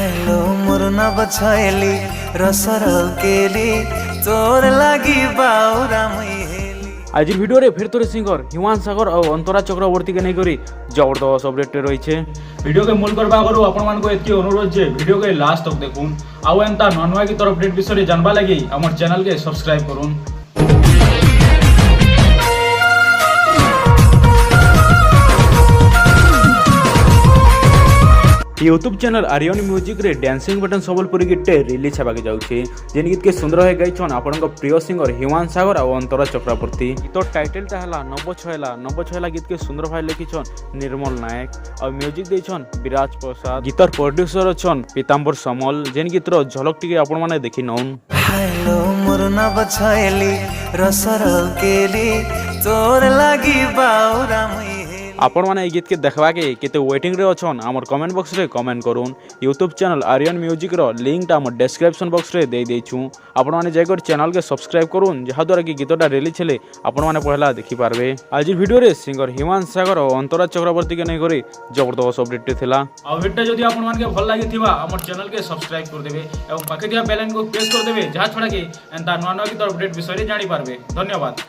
Hello मोर ना बछाइली रसर केली तोर लागी बाउरा मुइहेली। आज भिडियो रे फिर तोरे सिंगर हिमांशु सागर और अंतरा चक्रवर्ती के नहीं करी जबरदस्त अपडेट रही। वीडियो के मूल करबा आगु आपण मानको एतकी अनुरोध जे वीडियो के लास्ट तक देखुन आउ एंता नवा नवा की तरफ अपडेट विषय जानबा लागि हमर चैनल के सब्सक्राइब करूँ। यूट्यूब चैनल आर्यन म्यूजिक रे डांसिंग बटन संबलपुरी गीत रिलीज होगा जाऊँगी जेन गीत के सुंदर है गाइछन आपण प्रिय सिंगर हिमांशु सागर और अंतरा चक्रवर्ती। गीत टाइटल है नव छयला गीत के सुंदर भाई लिखिछन निर्मल नायक और म्यूजिक देछन विराज प्रसाद। गीतर प्रोड्यूसर छन पीताम्बर समल जेन गीतर झलक टिके आपण माने देखि नौन। हेलो मोर ना बछाइली रसर केली तोर लागी बाउरा मुइहेली। आपण माने ए गीत के देखबा के केते वेटिंग रे अछन हमर कमेंट बॉक्स रे कमेंट करूँ। यूट्यूब चैनल आर्यन म्यूजिक रो लिंक हमर डिस्क्रिप्शन बॉक्स रे दे देछु। आपण माने जाकर चैनल के सब्सक्राइब करूँ जहा द्वारा कि गीतटा रिलीज हेले आपण माने पहला देखि पारबे। आज वीडियो रे सिंगर हिमांशु सागर और अंतरा चक्रवर्ती के नहीं करी जबरदस्त अपडेट थिला। अपडेट जदि आपण मान के भल लागि थिबा हमर चैनल के सब्सक्राइब कर देबे एवं पाखे दिया बेल आइकन को प्रेस कर देबे जहा छोड़ा के एंता नवा नवा की तरफ अपडेट विषय रे जानि पारबे। धन्यवाद।